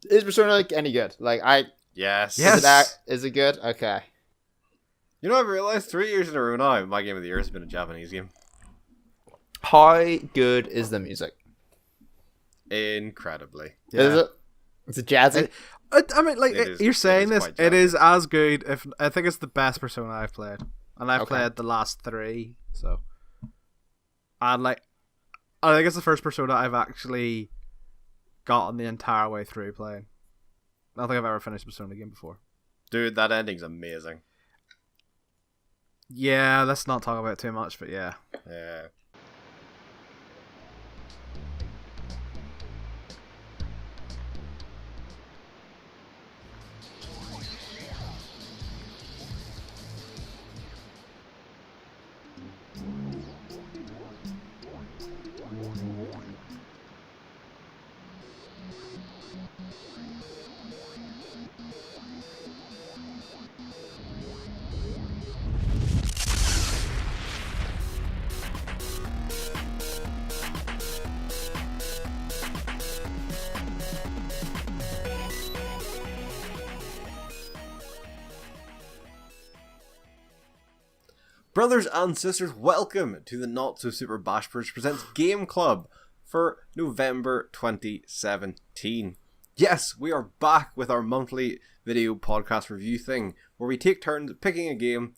Is Persona like any good? Like Yes. Is it good? Okay. You know, I've realized 3 years in a row now, my game of the year has been a Japanese game. How good is the music? Incredibly. Yeah. Is it? Is it jazzy? I mean, like, you're saying this, it is as good, if I think it's the best Persona I've played. And I've played the last 3, so. And, like, I think it's the first Persona I've actually gotten the entire way through playing. I don't think I've ever finished a Persona game before. Dude, that ending's amazing. Yeah, let's not talk about it too much, but yeah. Yeah. Brothers and sisters, welcome to the Not So Super Bash Bridge presents Game Club for November 2017. Yes, we are back with our monthly video podcast review thing, where we take turns picking a game,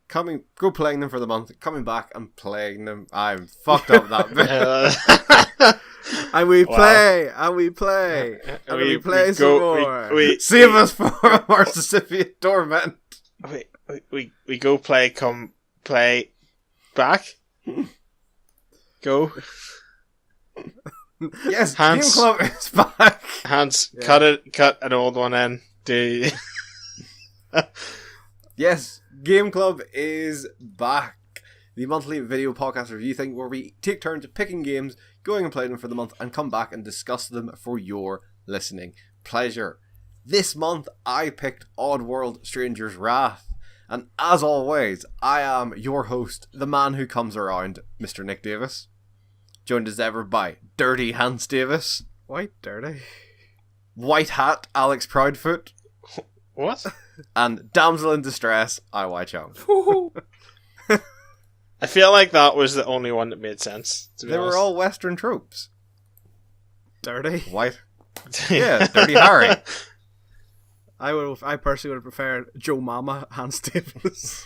go playing them for the month, coming back and playing them. I'm fucked up that bit. And we play, and we play, and we play some more. Save us from our Sisyphean torment. We go play, come play, back. Go. Yes, Hans, Game Club is back. Hans, yeah. Cut an old one in. Do Yes, Game Club is back. The monthly video podcast review thing where we take turns picking games, going and playing them for the month, and come back and discuss them for your listening pleasure. This month, I picked Oddworld Stranger's Wrath. And as always, I am your host, the man who comes around, Mr. Nick Davis. Joined as ever by Dirty Hans Davis. White dirty. White Hat Alex Proudfoot. What? And Damsel in Distress, IY Chung. I feel like that was the only one that made sense. They were all Western tropes. Dirty. White. Yeah, Dirty Harry. I personally would have preferred Joe Mama Hans Davis.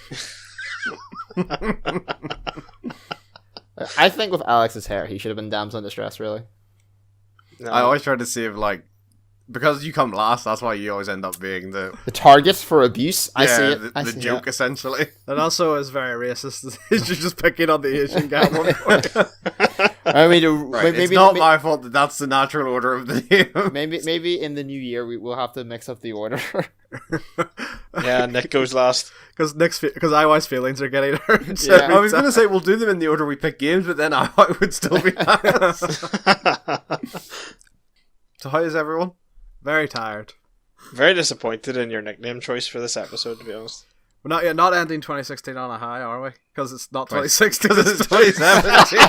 I think with Alex's hair, he should have been Damsel in Distress, really. No. I always try to save, like, because you come last, that's why you always end up being the target for abuse. I see it. The joke, essentially. And also is very racist. You're just picking on the Asian guy at one point. I mean, it's not my fault that that's the natural order of the game. Maybe in the new year we will have to mix up the order. Yeah, Nick goes last because IY's feelings are getting hurt. Yeah. I was going to say we'll do them in the order we pick games, but then IY would still be last. So how is everyone? Very tired. Very disappointed in your nickname choice for this episode, to be honest. We're not ending 2016 on a high, are we? Because it's not 2016, it's 2017.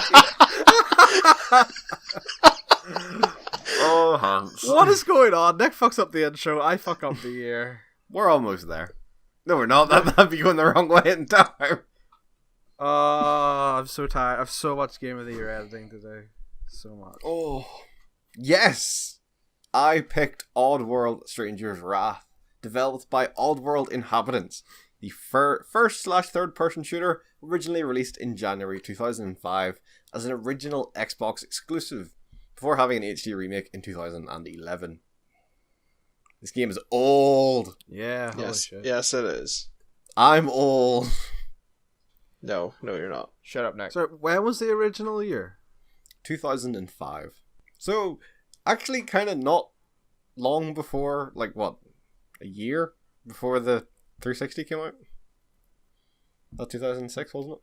Oh, Hans. What is going on? Nick fucks up the intro, I fuck up the year. We're almost there. No, we're not. That'd be going the wrong way in time. Oh, I'm so tired. I have so much Game of the Year editing to do. So much. Oh, yes. I picked Oddworld Stranger's Wrath, developed by Oddworld Inhabitants, the first/third person shooter originally released in January 2005 as an original Xbox exclusive, before having an HD remake in 2011. This game is old. Yeah, holy yes, shit. Yes, it is. I'm old. No, you're not. Shut up, Nick. So, when was the original year? 2005. So, actually kind of not long before, like, what, a year before the 360 came out? That 2006, wasn't it?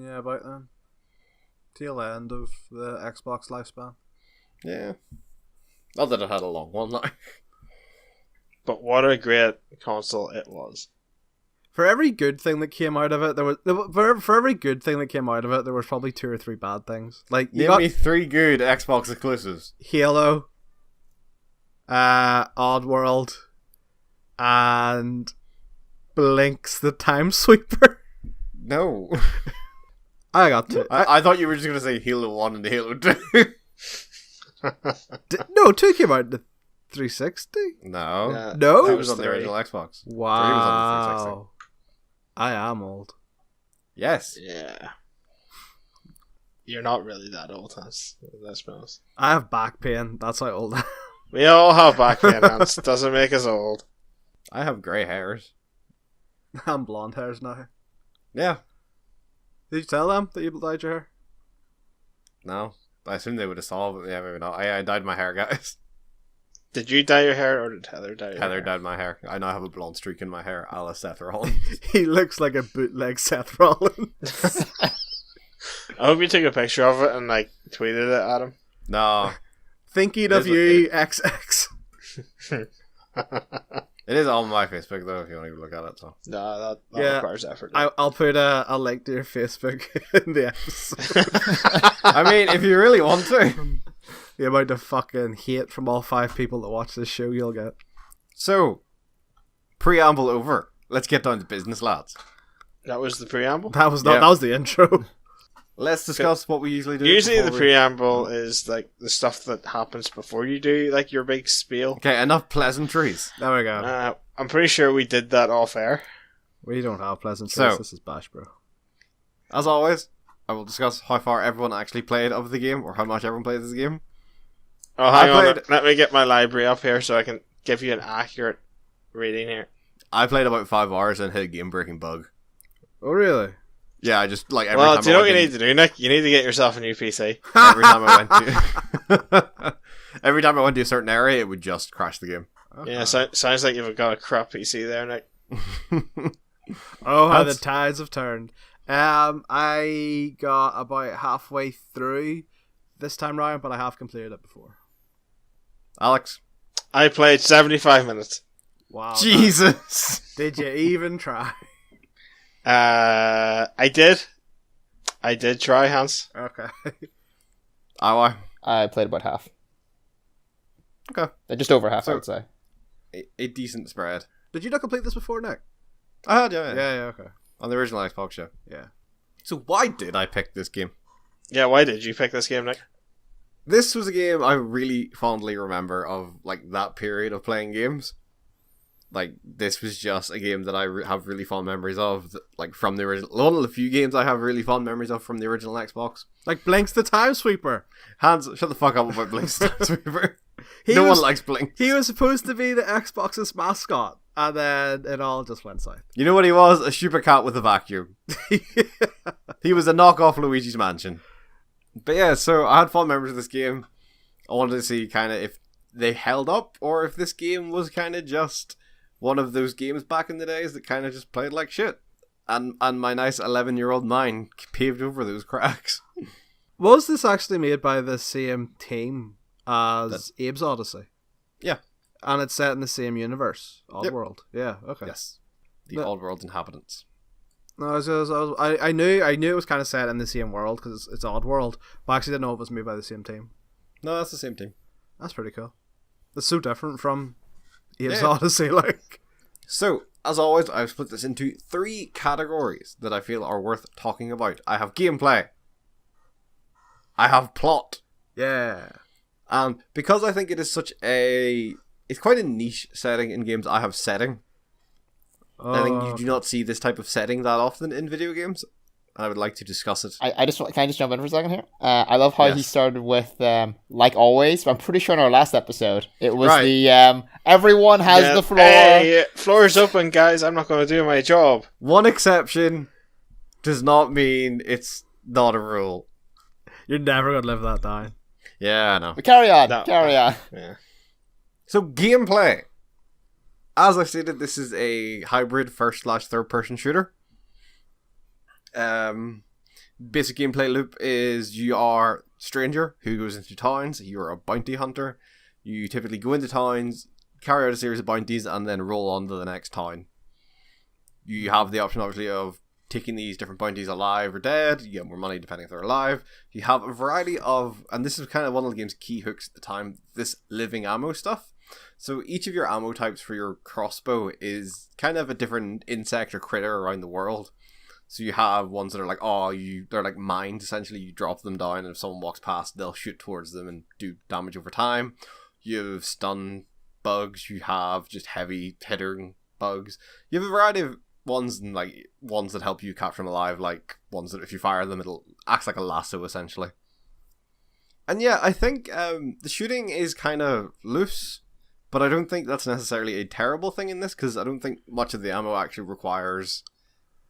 Yeah, about then. Tail end of the Xbox lifespan. Yeah. Not that it had a long one, like. But what a great console it was. For every good thing that came out of it, for every good thing that came out of it, there was probably 2 or 3 bad things. Like, Name me 3 good Xbox exclusives. Halo, Oddworld, and Blinks the Time Sweeper. No. I got two. I thought you were just going to say Halo 1 and Halo 2. No, 2 came out in the 360. No. Yeah, No? That was on the original Xbox. 3 was on the 360. Wow. I am old. Yes. Yeah. You're not really that old, Hans. Let's be honest. I have back pain. That's how old I am. We all have back pain, Hans. Doesn't make us old. I have grey hairs. I'm blonde hairs now. Yeah. Did you tell them that you dyed your hair? No. I assume they would have saw, but yeah, maybe not. I dyed my hair, guys. Did you dye your hair or did Heather dye your hair? Heather dyed my hair. I now have a blonde streak in my hair, a la Seth Rollins. He looks like a bootleg Seth Rollins. I hope you took a picture of it and like tweeted it at him. No. Thinking of you, XX. It is on my Facebook, though, if you want to look at it. So. No, that Yeah. requires effort. I'll put a link to your Facebook in the episode. I mean, if you really want to. The amount of fucking hate from all 5 people that watch this show you'll get. So, preamble over. Let's get down to business, lads. That was the preamble? That was not, Yeah. that was the intro. Let's discuss what we usually do. Usually the before we- preamble is like the stuff that happens before you do like your big spiel. Okay, enough pleasantries. There we go. I'm pretty sure we did that off air. We don't have pleasant So- choice. This is Bash, bro. As always, I will discuss how far everyone actually played of the game, or how much everyone played this game. Oh, hang I on. played- Let me get my library up here so I can give you an accurate reading here. I played about 5 hours and hit a game-breaking bug. Oh, really? Yeah, I just, like, every Well, time do you know I what you went need to do, Nick? You need to get yourself a new PC. every time I went to... every time I went to a certain area, it would just crash the game. Yeah, sounds like you've got a crap PC there, Nick. Oh, how the That's- tides have turned. I got about halfway through this time round, but I have completed it before. Alex? I played 75 minutes. Wow. Jesus! Did you even try? I did. I did try, Hans. Okay. I I played about half. Okay. Just over half, So- I would say. A decent spread. Did you not complete this before, Nick? I had, yeah. Yeah, okay. On the original Xbox show. Yeah. So why did I pick this game? Yeah, why did you pick this game, Nick? This was a game I really fondly remember of, like, that period of playing games. Like, this was just a game that I have really fond memories of, like, from the original... One of the few games I have really fond memories of from the original Xbox. Like Blinks the Time Sweeper. Hans, shut the fuck up about Blink's Time Sweeper. He No was- one likes Blink. He was supposed to be the Xbox's mascot, and then it all just went south. You know what he was? A super cat with a vacuum. He was a knockoff Luigi's Mansion. But yeah, so I had fond memories of this game. I wanted to see kind of if they held up, or if this game was kind of just one of those games back in the days that kind of just played like shit. And my nice 11-year-old mind paved over those cracks. Was this actually made by the same team as Abe's Odyssey? Yeah. And it's set in the same universe, Yep. Oddworld. Yeah, okay. Yes. The No. Oddworld inhabitants. No, I knew it was kind of set in the same world because it's Oddworld, but I actually didn't know it was made by the same team. No, that's the same team. That's pretty cool. It's so different from Abe's Yeah. Odyssey, like. So, as always, I've split this into 3 categories that I feel are worth talking about. I have gameplay. I have plot. Yeah. And because I think it is such a... It's quite a niche setting in games, I have setting. I think you do not see this type of setting that often in video games. And I would like to discuss it. Can I just jump in for a second here? I love how he Yes. started with like always. But I'm pretty sure in our last episode it was Right. the everyone has the floor. Hey, floor's open, guys. I'm not going to do my job. One exception does not mean it's not a rule. You're never going to live that down. Yeah, I know. But carry on, No. carry on. Yeah. So, gameplay. As I stated, this is a hybrid first/third person shooter. Basic gameplay loop is you are a stranger who goes into towns. You're a bounty hunter. You typically go into towns, carry out a series of bounties, and then roll on to the next town. You have the option, obviously, of taking these different bounties alive or dead. You get more money depending if they're alive. You have a variety of, and this is kind of one of the game's key hooks at the time, this living ammo stuff. So each of your ammo types for your crossbow is kind of a different insect or critter around the world. So you have ones that are like, they're like mines, essentially. You drop them down, and if someone walks past, they'll shoot towards them and do damage over time. You have stun bugs, you have just heavy hitting bugs. You have a variety of ones, and like ones that help you capture them alive, like ones that if you fire them, it'll act like a lasso, essentially. And yeah, I think the shooting is kind of loose, but I don't think that's necessarily a terrible thing in this, because I don't think much of the ammo actually requires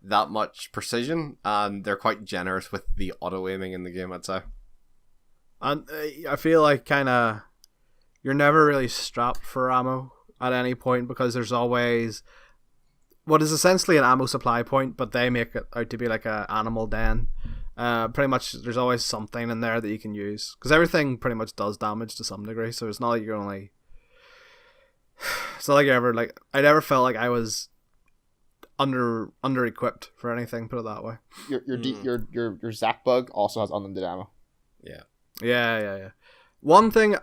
that much precision, and they're quite generous with the auto-aiming in the game, I'd say. And I feel like kind of you're never really strapped for ammo at any point, because there's always what is essentially an ammo supply point, but they make it out to be like an animal den. Pretty much there's always something in there that you can use, because everything pretty much does damage to some degree, so it's not like it's not like you ever, like, I never felt like I was under equipped for anything, put it that way. Your Zap bug also has unlimited ammo. Yeah. One thing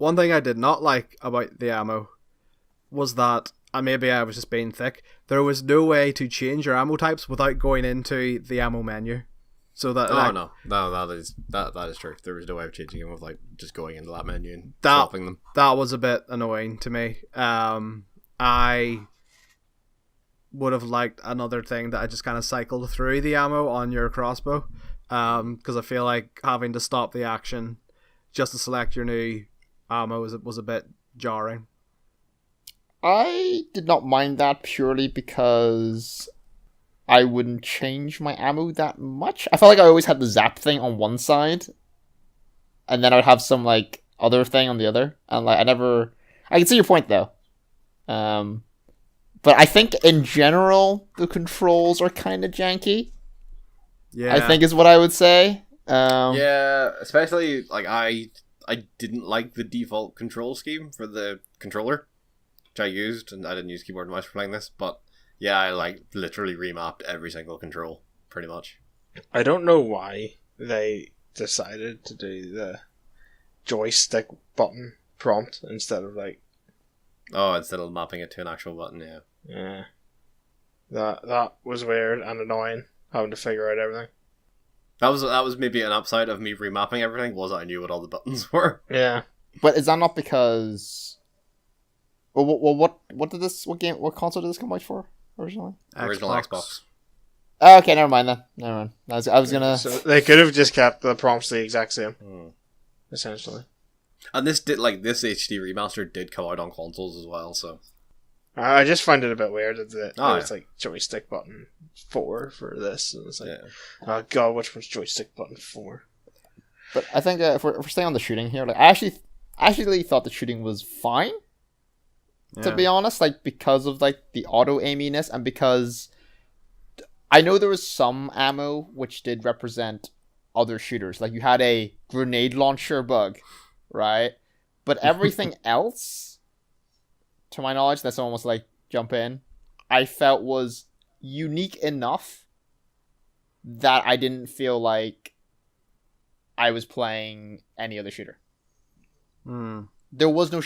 I did not like about the ammo was that, and maybe I was just being thick, there was no way to change your ammo types without going into the ammo menu. So that no, that is true. There was no way of changing them without just going into that menu and swapping them. That was a bit annoying to me. I would have liked another thing that I just kind of cycled through the ammo on your crossbow, because I feel like having to stop the action just to select your new ammo was a bit jarring. I did not mind that purely because I wouldn't change my ammo that much. I felt like I always had the Zap thing on one side, and then I'd have some like other thing on the other, and like I can see your point though. But I think in general the controls are kind of janky. Yeah, I think is what I would say. Yeah, especially like I didn't like the default control scheme for the controller, which I used, and I didn't use keyboard and mouse for playing this, but yeah, I like literally remapped every single control, pretty much. I don't know why they decided to do the joystick button prompt instead of like... Oh, instead of mapping it to an actual button, yeah. Yeah. That was weird and annoying, having to figure out everything. That was maybe an upside of me remapping everything, was I knew what all the buttons were. Yeah. But is that not because... Well, what console did this come out for originally? Original Xbox. Oh, okay, never mind then. Never mind. I was gonna... So they could have just kept the prompts the exact same, essentially. And this HD remaster did come out on consoles as well, so... I just find it a bit weird that it's like joystick button 4 for this, and it's like, oh god, which one's joystick button 4? But I think if we're staying on the shooting here, like I actually thought the shooting was fine. Yeah. To be honest, like because of like the auto aiminess, and because I know there was some ammo which did represent other shooters. Like you had a grenade launcher bug, right? But everything else, to my knowledge, that someone was like jump in, I felt was unique enough that I didn't feel like I was playing any other shooter. There was no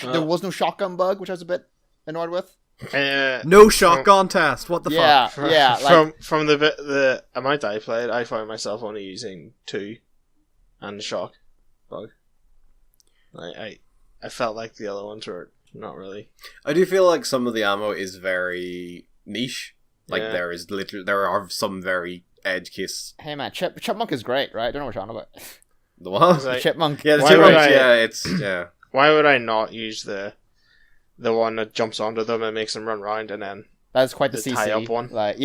shotgun bug, which I was a bit annoyed with. No shotgun test. What the fuck? Yeah. From the amount I played, I found myself only using 2 and the shock bug. I felt like the other ones were not really. I do feel like some of the ammo is very niche. Like there are some very edge cases. Hey man, Chipmunk is great, right? I don't know what you're on about. The what? The Chipmunk. Yeah, the Chipmunk. Yeah. Why would I not use the one that jumps onto them and makes them run around, and then that's quite the CC tie up one? Like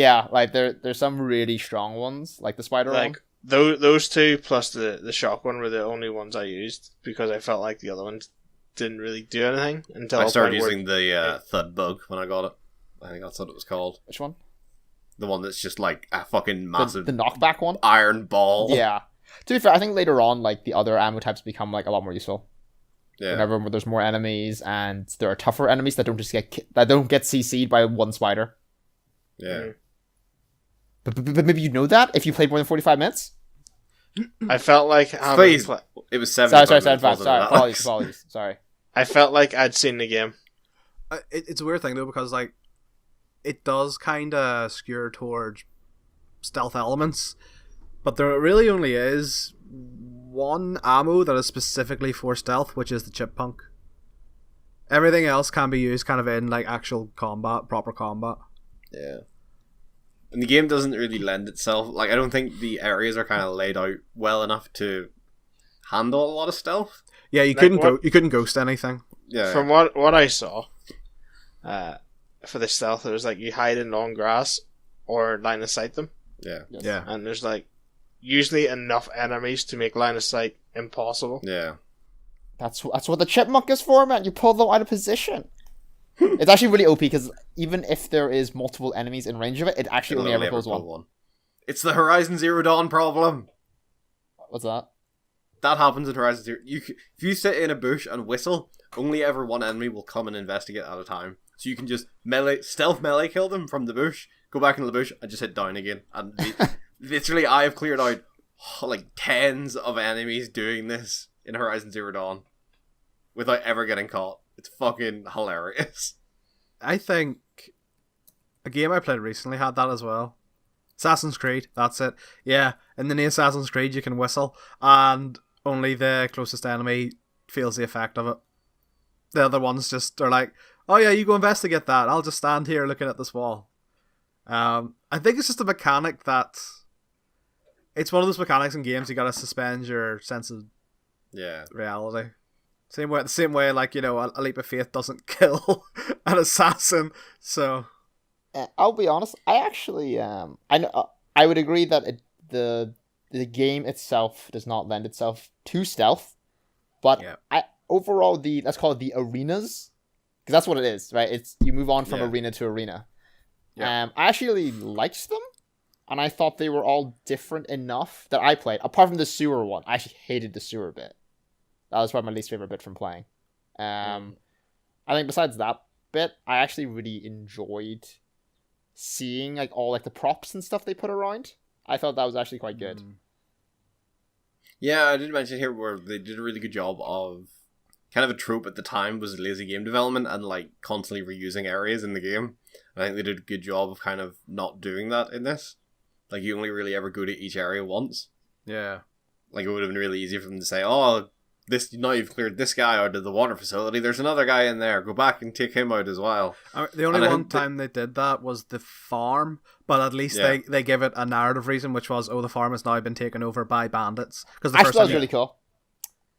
there's some really strong ones, like the spider one. Those 2 plus the shock one were the only ones I used, because I felt like the other ones didn't really do anything until I started using the thud bug when I got it. I think that's what it was called. Which one? The one that's just like a fucking massive the knockback one? Iron ball. Yeah. To be fair, I think later on, like the other ammo types become like a lot more useful. Yeah. Whenever there's more enemies, and there are tougher enemies that don't get CC'd by one spider. Yeah. But maybe you know that if you played more than 45 minutes. I felt like it was 75 minutes. Sorry. Apologies. Sorry. I felt like I'd seen the game. It's a weird thing though, because like it does kind of skew towards stealth elements, but there really only is one ammo that is specifically for stealth, which is the chip punk. Everything else can be used kind of in like actual combat, proper combat. Yeah. And the game doesn't really lend itself. Like, I don't think the areas are kind of laid out well enough to handle a lot of stealth. Yeah, you couldn't ghost anything. Yeah. From what I saw, for the stealth, it was like you hide in long grass or line of sight them. Yeah. Yes. Yeah. And there's like usually enough enemies to make line of sight impossible. Yeah. That's what the chipmunk is for, man. You pull them out of position. It's actually really OP because even if there is multiple enemies in range of it, it actually only ever pulls one. It's the Horizon Zero Dawn problem. What's that? That happens in Horizon Zero. If you sit in a bush and whistle, only ever one enemy will come and investigate at a time. So you can just stealth melee kill them from the bush, go back into the bush, and just hit down again. And literally, I have cleared out like tens of enemies doing this in Horizon Zero Dawn without ever getting caught. It's fucking hilarious. I think a game I played recently had that as well. Assassin's Creed, that's it. Yeah, in the new Assassin's Creed you can whistle, and only the closest enemy feels the effect of it. The other ones just are like, oh yeah, you go investigate that, I'll just stand here looking at this wall. I think it's just a mechanic that... It's one of those mechanics in games you gotta suspend your sense of reality. The same way, like, you know, a leap of faith doesn't kill an assassin. So, I'll be honest. I actually, I would agree that the game itself does not lend itself to stealth, but overall let's call it the arenas, because that's what it is, right? It's you move on from arena to arena. I actually liked them, and I thought they were all different enough that I played. Apart from the sewer one, I actually hated the sewer bit. That was probably my least favorite bit from playing. I think besides that bit, I actually really enjoyed seeing like all like the props and stuff they put around. I thought that was actually quite good. Yeah, I did mention here where they did a really good job of kind of a trope at the time was lazy game development and like constantly reusing areas in the game. I think they did a good job of kind of not doing that in this. Like you only really ever go to each area once. Yeah. Like it would have been really easy for them to say, oh, now you've cleared this guy out of the water facility. There's another guy in there. Go back and take him out as well. The only one time they did that was the farm, but at least they give it a narrative reason, which was, the farm has now been taken over by bandits. Actually, that was really cool.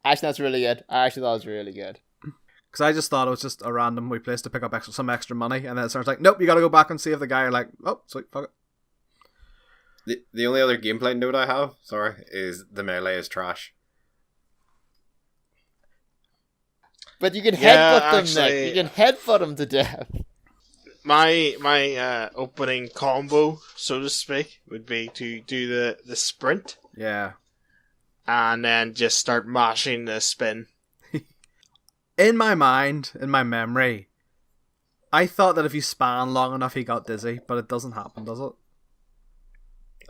Actually, that's really good. I actually thought it was really good. Because I just thought it was just a random wee place to pick up some extra money, and then it starts like, nope, you got to go back and save the guy. You're like, oh, sweet, fuck it. The only other gameplay note I have, is the melee is trash. But you can headbutt them, Nick. You can headbutt them to death. My opening combo, so to speak, would be to do the sprint. Yeah. And then just start mashing the spin. In my mind, in my memory, I thought that if you span long enough, he got dizzy, but it doesn't happen, does it?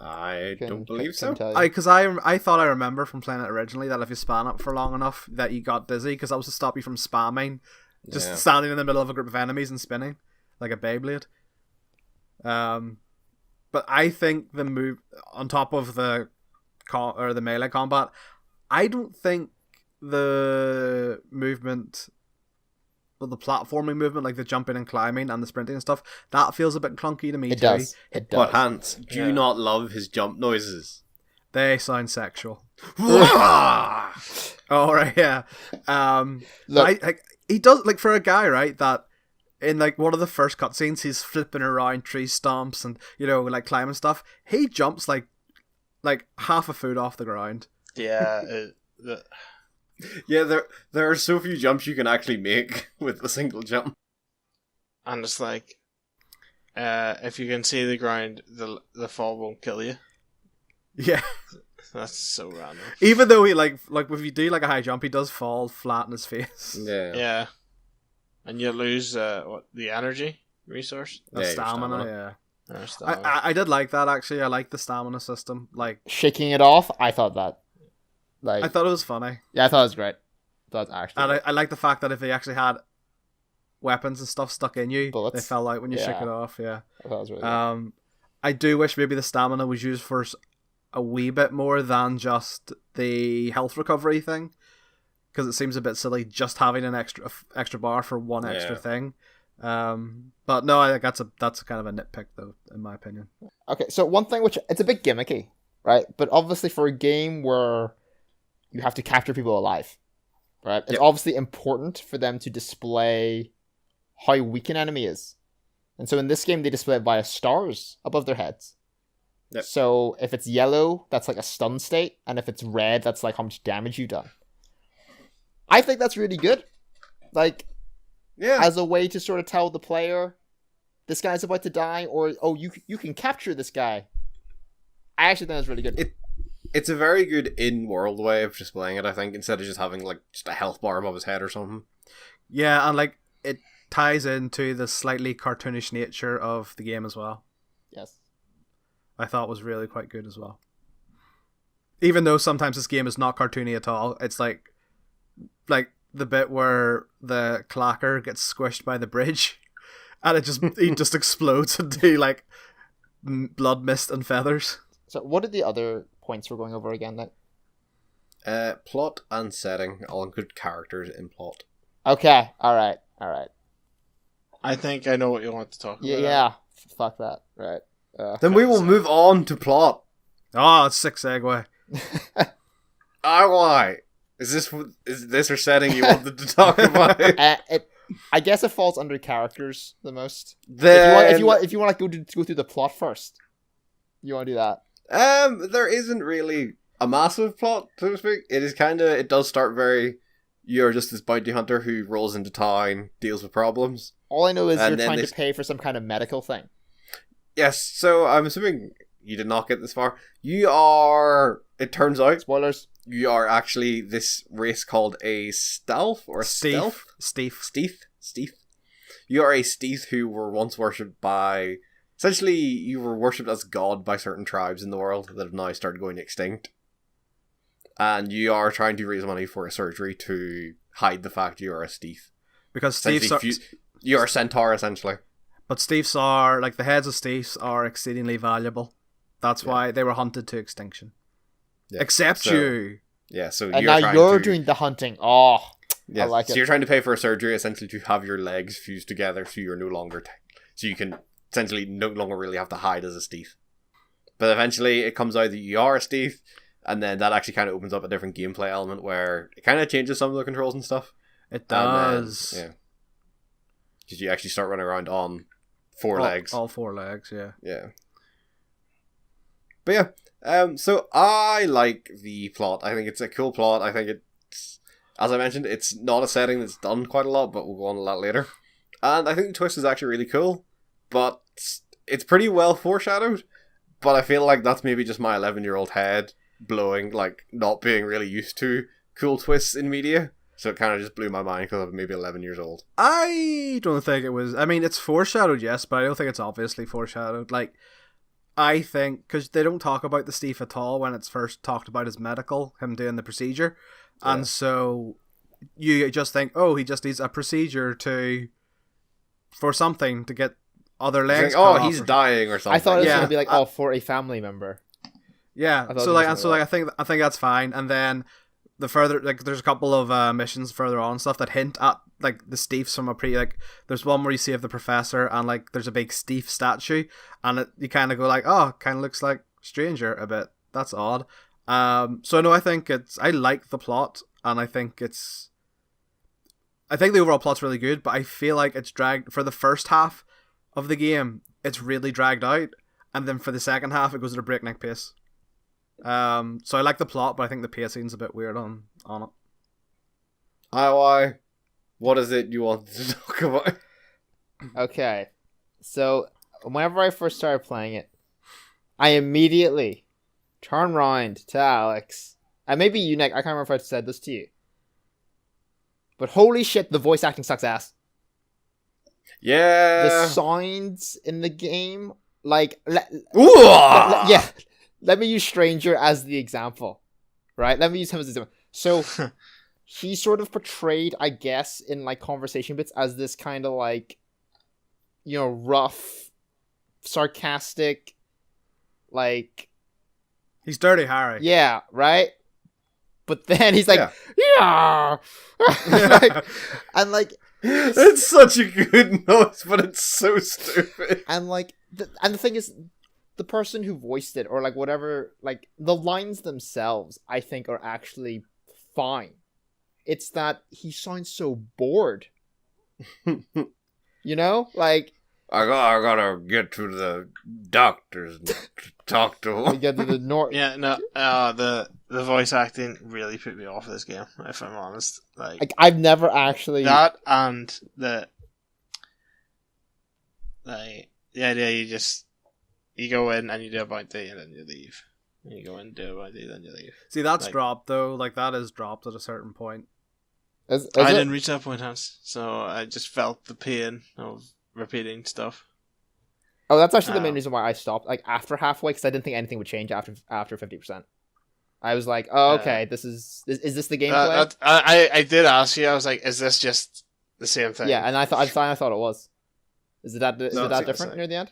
I don't believe so. Because I thought I remember from playing it originally that if you span up for long enough that you got dizzy, because that was to stop you from spamming, just standing in the middle of a group of enemies and spinning like a Beyblade. But I think the move on top of the melee combat, I don't think the movement. Well, the platforming movement, like the jumping and climbing and the sprinting and stuff, that feels a bit clunky to me. It does. But Hans, do you not love his jump noises? They sound sexual. Oh right, yeah. He does, like, for a guy, right, that in like one of the first cutscenes he's flipping around tree stumps and, you know, like climbing stuff. He jumps like half a foot off the ground. Yeah. Yeah, there are so few jumps you can actually make with a single jump. And it's like, if you can see the ground, the fall won't kill you. Yeah. That's so random. Even though he, like if you do like a high jump, he does fall flat in his face. Yeah. Yeah. And you lose, the energy resource? Stamina, yeah. I did like that, actually. I like the stamina system. Like, shaking it off, I thought that. I thought it was funny. Yeah, I thought it was great. That's actually. And I like the fact that if they actually had weapons and stuff stuck in you, Bullets. they fell out when you shook it off. Yeah. I thought it was really good. I do wish maybe the stamina was used for a wee bit more than just the health recovery thing, because it seems a bit silly just having an extra bar for one extra thing. But no, I think that's kind of a nitpick though, in my opinion. Okay, so one thing which it's a bit gimmicky, right? But obviously for a game where you have to capture people alive, right? It's obviously important for them to display how weak an enemy is. And so in this game, they display it via stars above their heads. Yep. So if it's yellow, that's like a stun state. And if it's red, that's like how much damage you've done. I think that's really good. Like, as a way to sort of tell the player, this guy's about to die, or, oh, you can capture this guy. I actually think that's really good. It's a very good in-world way of displaying it, I think, instead of just having, like, just a health bar above his head or something. Yeah, and, like, it ties into the slightly cartoonish nature of the game as well. Yes. I thought was really quite good as well. Even though sometimes this game is not cartoony at all, it's like the bit where the clacker gets squished by the bridge, and he just explodes into like blood, mist, and feathers. So, what are the other points we're going over again? Then? Plot and setting. I'll include characters in plot. Okay. All right. I think I know what you want to talk about. Yeah. Fuck that. Right. Then we will move on to plot. Oh, it's sick segue. Why? Is this or setting you wanted to talk about? I guess it falls under characters the most. Then, if you want to go through the plot first, you want to do that. There isn't really a massive plot, so to speak. It does start you're just this bounty hunter who rolls into town, deals with problems. All I know is you're trying to pay for some kind of medical thing. Yes, so I'm assuming you did not get this far. You are, it turns out, spoilers, you are actually this race called a stealth or a stealth? Stealth. You are a stealth who were once worshipped by, essentially you were worshipped as god by certain tribes in the world that have now started going extinct. And you are trying to raise money for a surgery to hide the fact you are a stealth. Because you are a centaur, essentially. But stealths are, like, the heads of stealths are exceedingly valuable. That's why they were hunted to extinction. Yeah. Except you. Yeah, so and you're doing the hunting. Oh, yeah. I like it. So you're trying to pay for a surgery, essentially, to have your legs fused together so you're no longer... so you can essentially no longer really have to hide as a stealth. But eventually it comes out that you are a stealth, and then that actually kind of opens up a different gameplay element where it kind of changes some of the controls and stuff. It does. Then, yeah. Because you actually start running around on four legs. All four legs, yeah. Yeah. But yeah, so I like the plot. I think it's a cool plot. I think it's, as I mentioned, it's not a setting that's done quite a lot, but we'll go on a lot later. And I think the twist is actually really cool, but it's pretty well foreshadowed. But I feel like that's maybe just my 11-year-old head blowing, like, not being really used to cool twists in media. So it kind of just blew my mind because I'm maybe 11 years old. I don't think it was... I mean, it's foreshadowed, yes, but I don't think it's obviously foreshadowed. Like, I think... Because they don't talk about the Steve at all when it's first talked about as medical, him doing the procedure. Yeah. And so you just think, oh, he just needs a procedure for something to get other legs. He's dying or something. I thought it was going to be like, for a family member. Yeah, I think that's fine. And then the further, like, there's a couple of missions further on stuff that hint at, like, the Steves from there's one where you save the professor and, like, there's a big Steve statue and you kind of go like, oh, kind of looks like Stranger a bit. That's odd. So no, I like the plot, and I think the overall plot's really good, but I feel like it's dragged for the first half of the game. It's really dragged out, and then for the second half, it goes at a breakneck pace. So I like the plot, but I think the pacing's a bit weird on it. Why? What is it you want to talk about? Okay, so whenever I first started playing it, I immediately turned around to Alex, and maybe you, Nick. I can't remember if I said this to you, but holy shit, the voice acting sucks ass. Yeah, the sounds in the game, like, yeah. Let me use Stranger as the example, right? Let me use him as the example. So, he's sort of portrayed, I guess, in like conversation bits as this kind of like, rough, sarcastic, like, he's Dirty Harry. Yeah, right. But then he's like, yeah, and like, it's such a good noise, but it's so stupid. And like, and the thing is, the person who voiced it, or like whatever, like the lines themselves, I think are actually fine. It's that he sounds so bored. Like, I gotta get to the doctors and talk to him. Get to the north. Yeah, no, the voice acting really put me off this game, if I'm honest. Like I've never actually that, and the idea you go in and you do a bounty and then you leave. And you go in and do a bounty, then you leave. See, that's dropped though. Like that is dropped at a certain point. I didn't reach that point, Hans, so I just felt the pain of repeating stuff. Oh, that's actually the main reason why I stopped. Like after halfway, because I didn't think anything would change after 50%. I was like, oh, okay, is this the gameplay? I did ask you. I was like, is this just the same thing? Yeah, and I thought it was. Is it that different near the end?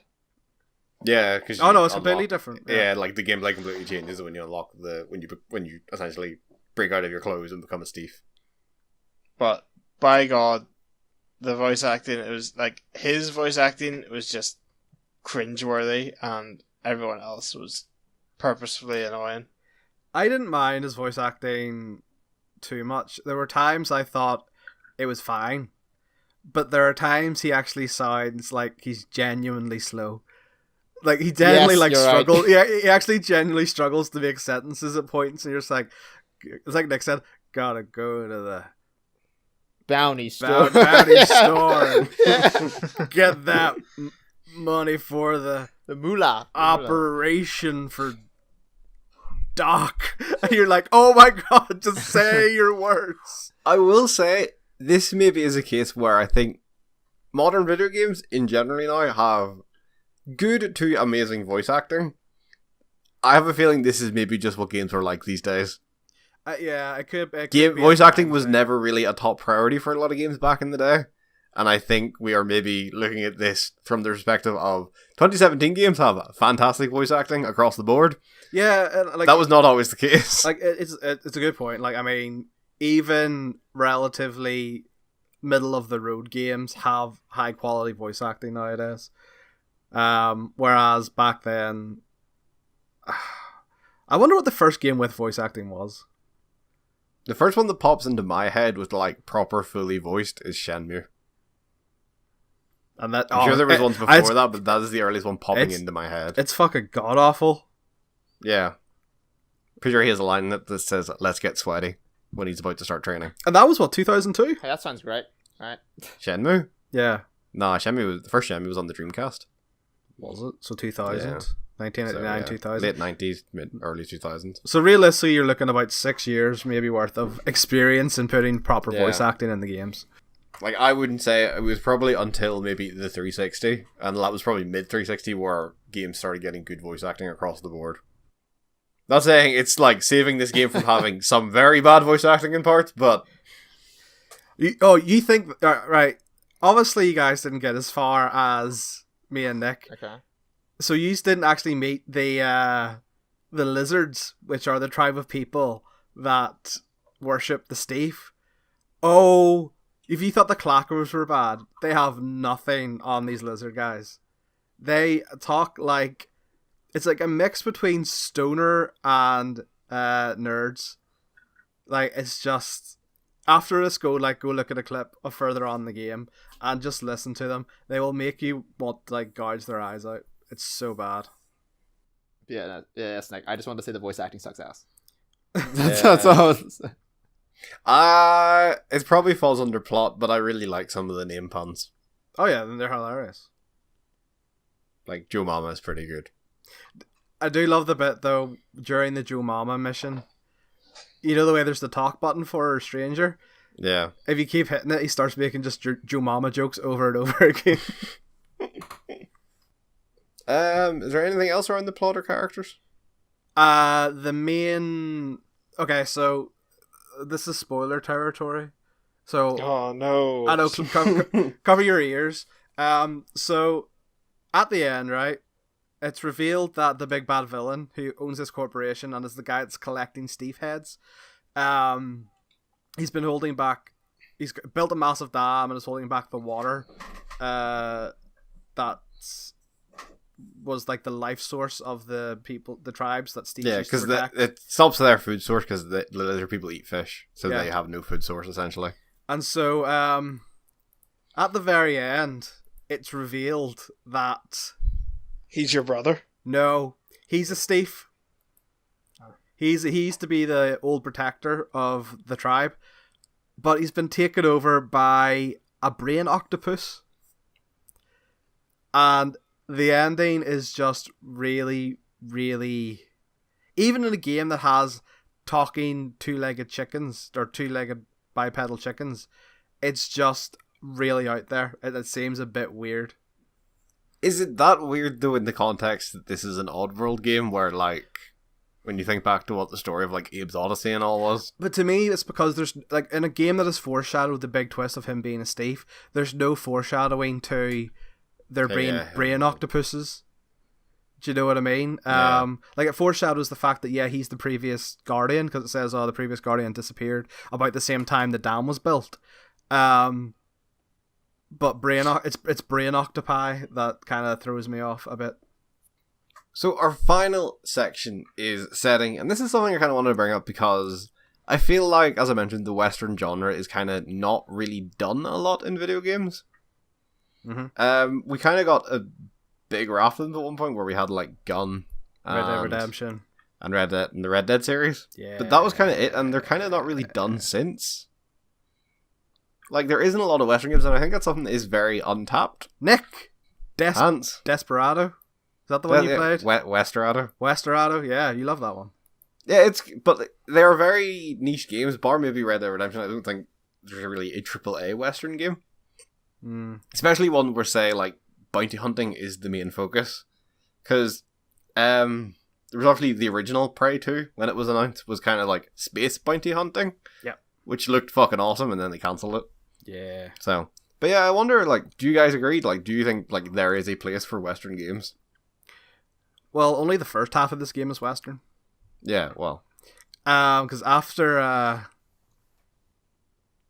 Yeah, because it's completely different. Yeah, like the gameplay completely changes when you unlock when you essentially break out of your clothes and become a thief. But by God, the voice acting, it was like his voice acting was just cringeworthy, and everyone else was purposefully annoying. I didn't mind his voice acting too much. There were times I thought it was fine, but there are times he actually sounds like he's genuinely slow. Like he genuinely struggles. Right. He actually genuinely struggles to make sentences at points, and you're just like, it's like Nick said, gotta go to the bounty store. Store. Get that money for the moolah operation for Doc. And you're like, oh my God, just say your words. I will say this maybe is a case where I think modern video games in general now have good to amazing voice acting. I have a feeling this is maybe just what games are like these days. It could voice acting was never really a top priority for a lot of games back in the day, and I think we are maybe looking at this from the perspective of 2017 games have fantastic voice acting across the board. Yeah, like that was not always the case. Like it's a good point. Like I mean, even relatively middle of the road games have high quality voice acting nowadays. Whereas back then, I wonder what the first game with voice acting was. The first one that pops into my head with like proper fully voiced is Shenmue. And that I'm sure there was ones before that, but that is the earliest one popping into my head. It's fucking god awful. Yeah. Pretty sure he has a line that says, "Let's get sweaty," when he's about to start training. And that was what, 2002? Hey, that sounds great. Alright. Shenmue? Yeah. Nah, the first Shenmue was on the Dreamcast. Was it? So 2000? Yeah. 1999, so, 2000. Late 90s, early 2000s. So realistically, you're looking about 6 years maybe worth of experience in putting proper voice acting in the games. Like, I wouldn't say it was probably until maybe the 360, and that was probably mid 360 where games started getting good voice acting across the board. Not saying it's like saving this game from having some very bad voice acting in parts, but you think right? Obviously, you guys didn't get as far as me and Nick. Okay. So you didn't actually meet the lizards, which are the tribe of people that worship the Steve. Oh, if you thought the clackers were bad, they have nothing on these lizard guys. They talk like it's like a mix between stoner and nerds. Like it's just after this, go look at a clip of further on in the game and just listen to them. They will make you want to like gouge their eyes out. It's so bad. Yeah, that's Nick. I just wanted to say the voice acting sucks ass. That's all. It probably falls under plot, but I really like some of the name puns. Oh yeah, they're hilarious. Like Joe Mama is pretty good. I do love the bit though during the Joe Mama mission. You know the way there's the talk button for a stranger? Yeah. If you keep hitting it, he starts making just Joe Mama jokes over and over again. Is there anything else around the plot or characters? The main... Okay, so this is spoiler territory. So oh no, I know. Cover your ears. So at the end, right, it's revealed that the big bad villain who owns this corporation and is the guy that's collecting Steve heads, he's been holding back. He's built a massive dam and is holding back the water. That was like the life source of the people, the tribes that Steve. Yeah, because it stops their food source because the lizard people eat fish, so they have no food source essentially. And so, at the very end, it's revealed that he's your brother. No, he's a Steve. He used to be the old protector of the tribe, but he's been taken over by a brain octopus. And the ending is just really, really... Even in a game that has talking two-legged chickens, or two-legged bipedal chickens, it's just really out there. It seems a bit weird. Is it that weird, though, in the context that this is an Oddworld game where, like, when you think back to what the story of, like, Abe's Odyssey and all was? But to me, it's because there's, like, in a game that has foreshadowed the big twist of him being a Steve, there's no foreshadowing to their brain octopuses. Do you know what I mean? Yeah. Like, it foreshadows the fact that, he's the previous Guardian, because it says, the previous Guardian disappeared about the same time the dam was built. But it's brain octopi that kind of throws me off a bit. So our final section is setting, and this is something I kind of wanted to bring up because I feel like, as I mentioned, the Western genre is kind of not really done a lot in video games. Mm-hmm. We kind of got a big raft of them at one point where we had like Gun, Red Dead Redemption, and Red Dead and the Red Dead series. Yeah, but that was kind of it, and they're kind of not really done since. Like, there isn't a lot of Western games, and I think that's something that is very untapped. Nick, Hans, Desperado. Is that the one you played? Westerado. Westerado, yeah, you love that one. Yeah, but they are very niche games. Bar maybe Red Dead Redemption. I don't think there's really a AAA Western game. Especially one where, say, like, bounty hunting is the main focus. Because there was obviously the original Prey 2, when it was announced, was kind of like space bounty hunting. Yeah. Which looked fucking awesome, and then they cancelled it. Yeah. So, but yeah, I wonder, like, do you guys agree? Like, do you think, like, there is a place for Western games? Well, only the first half of this game is Western. Yeah, well. Because after,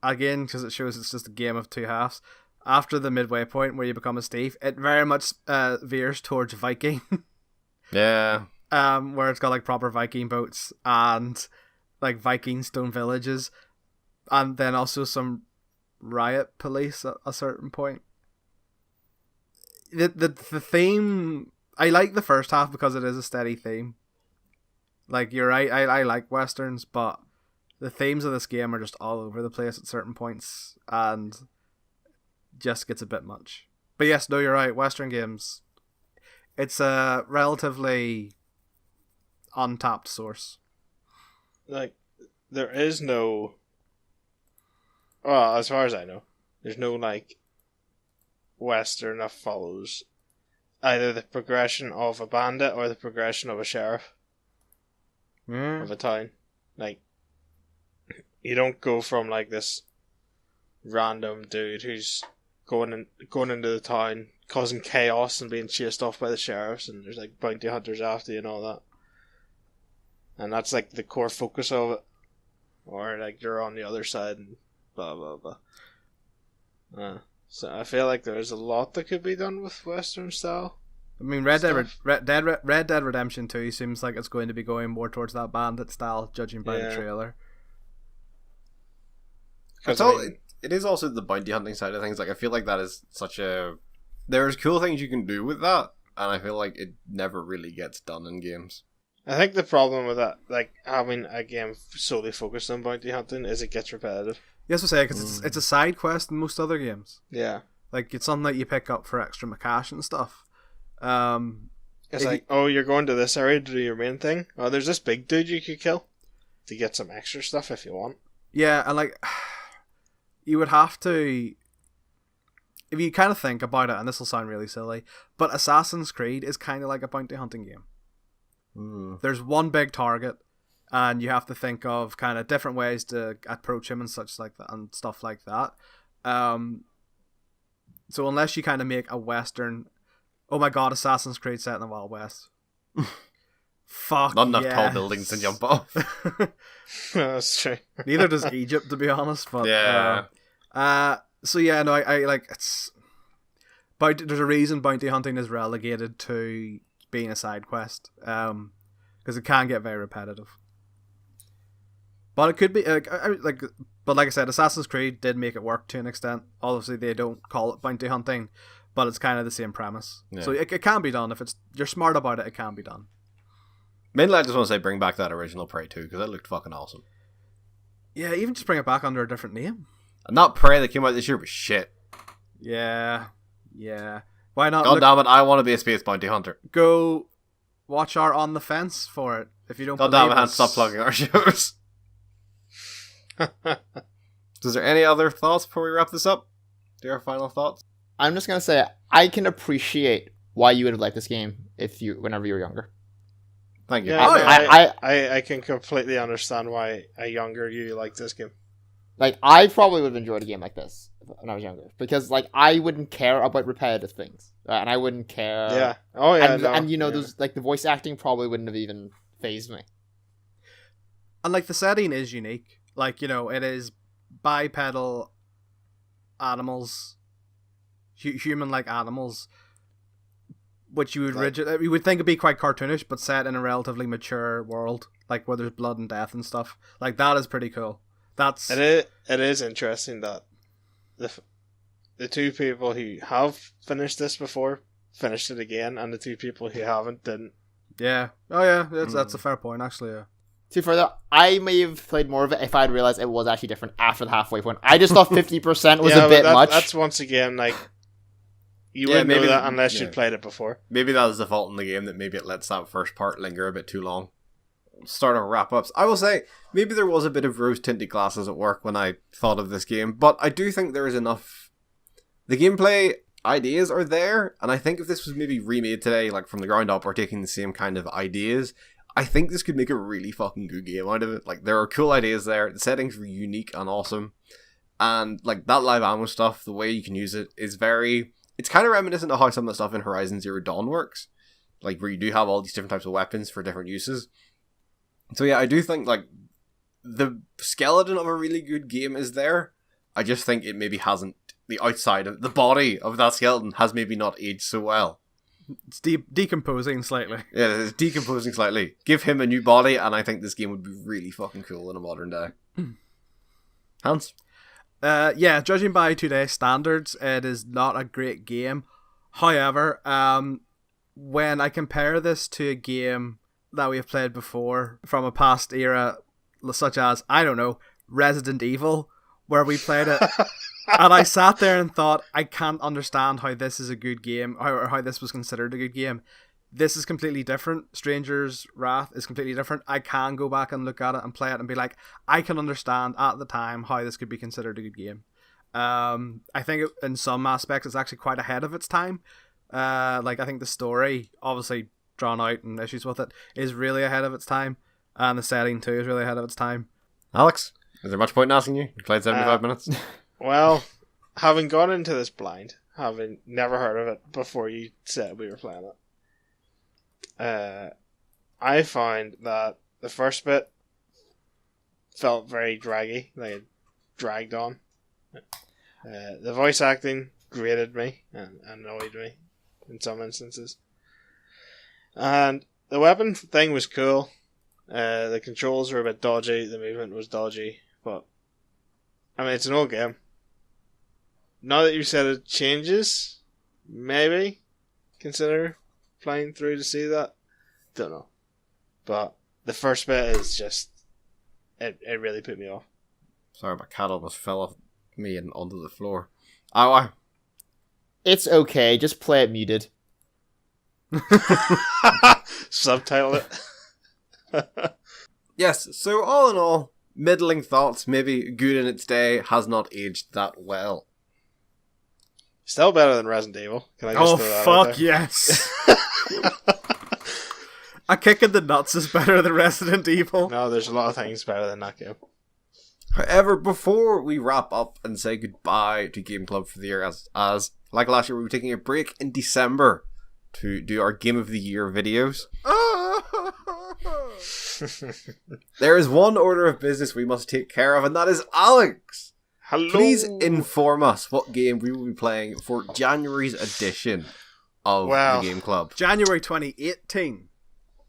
again, because it shows it's just a game of two halves, after the midway point where you become a Steve, it very much veers towards Viking. Yeah. Where it's got, like, proper Viking boats and, like, Viking stone villages, and then also some riot police at a certain point. The theme, I like the first half because it is a steady theme. Like, you're right, I like Westerns, but the themes of this game are just all over the place at certain points, and just gets a bit much. But yes, no, you're right, Western games, it's a relatively untapped source. Like, there is no... Well, as far as I know, there's no, like, Western that follows either the progression of a bandit or the progression of a sheriff of a town. Like, you don't go from, like, this random dude who's going into the town, causing chaos and being chased off by the sheriffs, and there's, like, bounty hunters after you and all that. And that's, like, the core focus of it. Or, like, you're on the other side and blah, blah, blah. So I feel like there's a lot that could be done with Western style. I mean, Red Dead Redemption 2 seems like it's going to be going more towards that bandit style, judging by the trailer. It is also the bounty hunting side of things. Like, I feel like that is such a... There's cool things you can do with that, and I feel like it never really gets done in games. I think the problem with that, like, having a game solely focused on bounty hunting, is it gets repetitive. Yes, I say, because it's a side quest in most other games. Yeah. Like, it's something that you pick up for extra cash and stuff. It's like, oh, you're going to this area to do your main thing? Oh, there's this big dude you could kill to get some extra stuff if you want. Yeah, and, like, you would have to... If you kind of think about it, and this will sound really silly, but Assassin's Creed is kind of like a bounty hunting game. There's one big target. and you have to think of kind of different ways to approach him and such like that and stuff like that. So unless you kind of make a Western, oh my god, Assassin's Creed set in the Wild West. Fuck, not enough tall buildings to jump off. That's true. Neither does Egypt, to be honest. But so yeah, no, I like it's. There's a reason bounty hunting is relegated to being a side quest, because it can get very repetitive. But it could be but like I said, Assassin's Creed did make it work to an extent. Obviously, they don't call it bounty hunting, but it's kind of the same premise. Yeah. So it can be done if you're smart about it. It can be done. Mainly, I just want to say bring back that original Prey 2 because that looked fucking awesome. Yeah, even just bring it back under a different name. And that Prey that came out this year was shit. Yeah. Why not? God damn it! I want to be a space bounty hunter. Go watch our On the Fence for it. If you don't. God damn it! Us. Stop plugging our shows. Is there any other thoughts before we wrap this up? Do you have final thoughts? I'm just gonna say I can appreciate why you would have liked this game whenever you were younger. Thank you. Yeah, I can completely understand why a younger you liked this game. Like, I probably would have enjoyed a game like this when I was younger. Because, like, I wouldn't care about repetitive things. And I wouldn't care... Yeah. Oh, yeah. And you know, those like the voice acting probably wouldn't have even fazed me. And, like, the setting is unique. Like, you know, it is bipedal animals, human-like animals, which you would think would be quite cartoonish, but set in a relatively mature world, like where there's blood and death and stuff. Like, that is pretty cool. It is interesting that the two people who have finished this before finished it again, and the two people who haven't didn't. Yeah. Oh yeah, that's a fair point actually. Yeah. To further, I may have played more of it if I'd realized it was actually different after the halfway point. I just thought 50% was a bit much. That's once again like you wouldn't know that unless you'd played it before. Maybe that was the fault in the game, that maybe it lets that first part linger a bit too long. Start our wrap-ups. I will say, maybe there was a bit of rose-tinted glasses at work when I thought of this game, but I do think there is enough... The gameplay ideas are there, and I think if this was maybe remade today, like from the ground up, or taking the same kind of ideas, I think this could make a really fucking good game out of it. Like, there are cool ideas there, the settings are unique and awesome, and like that live ammo stuff, the way you can use it is very... It's kind of reminiscent of how some of the stuff in Horizon Zero Dawn works, like where you do have all these different types of weapons for different uses. So yeah, I do think like the skeleton of a really good game is there. I just think it maybe hasn't, the outside of the body of that skeleton has maybe not aged so well. It's decomposing slightly. Yeah, it's decomposing slightly. Give him a new body and I think this game would be really fucking cool in a modern day. Hans? Yeah, judging by today's standards, it is not a great game. However, when I compare this to a game that we have played before from a past era, such as, I don't know, Resident Evil, where we played it, and I sat there and thought, I can't understand how this is a good game, or how this was considered a good game. This is completely different. Stranger's Wrath is completely different. I can go back and look at it and play it and be like, I can understand at the time how this could be considered a good game. I think in some aspects it's actually quite ahead of its time. Like, I think the story, obviously drawn out and issues with it, is really ahead of its time, and the setting too is really ahead of its time. Alex, is there much point in asking you? You played 75 minutes? Well, having gone into this blind, having never heard of it before you said we were playing it, I found that the first bit felt very draggy, like it dragged on. The voice acting grated me and annoyed me in some instances. And the weapon thing was cool. The controls were a bit dodgy, the movement was dodgy, but I mean, it's an old game. Now that you said it changes, maybe consider playing through to see that. Don't know. But the first bit is just, it really put me off. Sorry, my cat almost fell off me and onto the floor. Ow. It's okay, just play it muted. Subtitle it. Yes, so all in all, middling thoughts, maybe good in its day, has not aged that well. Still better than Resident Evil. Can I just throw that out there? Yes. A kick in the nuts is better than Resident Evil. No, there's a lot of things better than that game. However, before we wrap up and say goodbye to Game Club for the year, as like last year, we were taking a break in December to do our Game of the Year videos. There is one order of business we must take care of, and that is Alex. Hello. Please inform us what game we will be playing for January's edition of the Game Club. January 2018.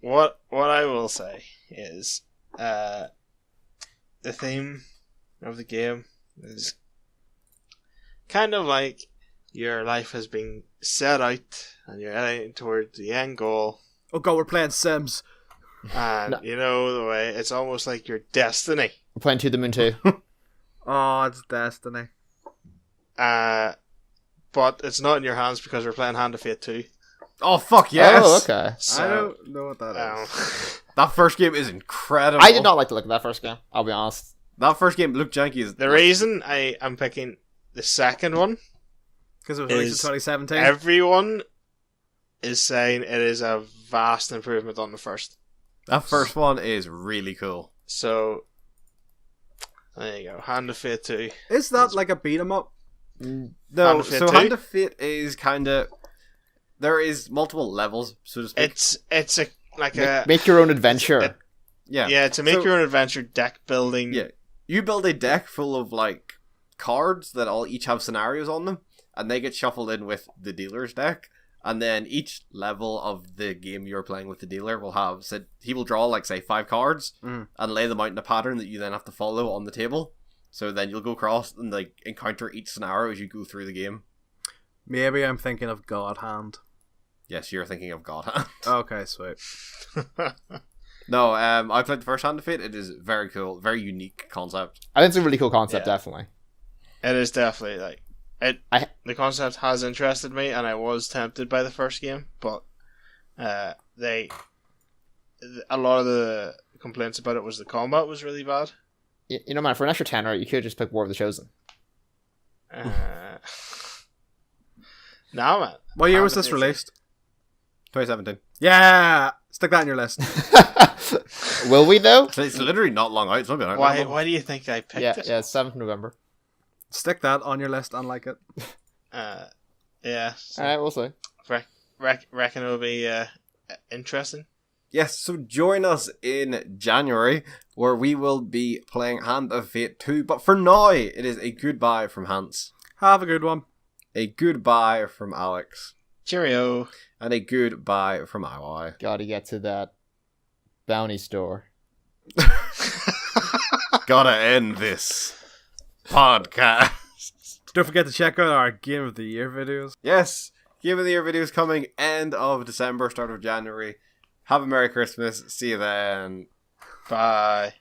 What I will say is, the theme of the game is kind of like your life has been set out and you're heading towards the end goal. Oh god, we're playing Sims. And you know the way, it's almost like your destiny. We're playing To the Moon 2. Oh, it's Destiny. But it's not in your hands because we're playing Hand of Fate 2. Oh, fuck yes! Oh, okay. So, I don't know what that is. That first game is incredible. I did not like the look of that first game, I'll be honest. That first game looked janky. The reason I am picking the second one Because it was released in 2017. everyone is saying it is a vast improvement on the first. That first one is really cool. So, there you go. Hand of Fate 2. Is that like a beat 'em up? No, Hand of Fate so 2? Hand of Fate is kind of... There is multiple levels, so to speak. It's a Make your own adventure. Yeah, to make your own adventure, deck building. Yeah, you build a deck full of like cards that all each have scenarios on them, and they get shuffled in with the dealer's deck. And then each level of the game you're playing with the dealer will have, so he will draw like say 5 cards and lay them out in a pattern that you then have to follow on the table. So then you'll go across and like encounter each scenario as you go through the game. Maybe I'm thinking of God Hand. Yes, you're thinking of God Hand. Okay, sweet. No, I played the first Hand of Fate. It is very cool, very unique concept. I think it's a really cool concept, Yeah. definitely. It is definitely like the concept has interested me, and I was tempted by the first game, but a lot of the complaints about it was the combat was really bad. You know, man, for an extra tenner, you could just pick War of the Chosen. Nah, man. What year Hand was of this Fate- released? 2017. Yeah! Stick that on your list. Will we, though? It's literally not long out. It's not been out Why? that long. Why do you think I picked Yeah, it? yeah, 7th November. Stick that on your list, unlike it. Yeah. So Alright, we'll see. reckon it'll be interesting. Yes, so join us in January, where we will be playing Hand of Fate 2. But for now, it is a goodbye from Hans, Have a good one. a goodbye from Alex, Cheerio. and a goodbye from IY. Gotta get to that bounty store. Gotta end this podcast. Don't forget to check out our Game of the Year videos. Yes, Game of the Year videos coming end of December, start of January. Have a Merry Christmas. See you then. Bye.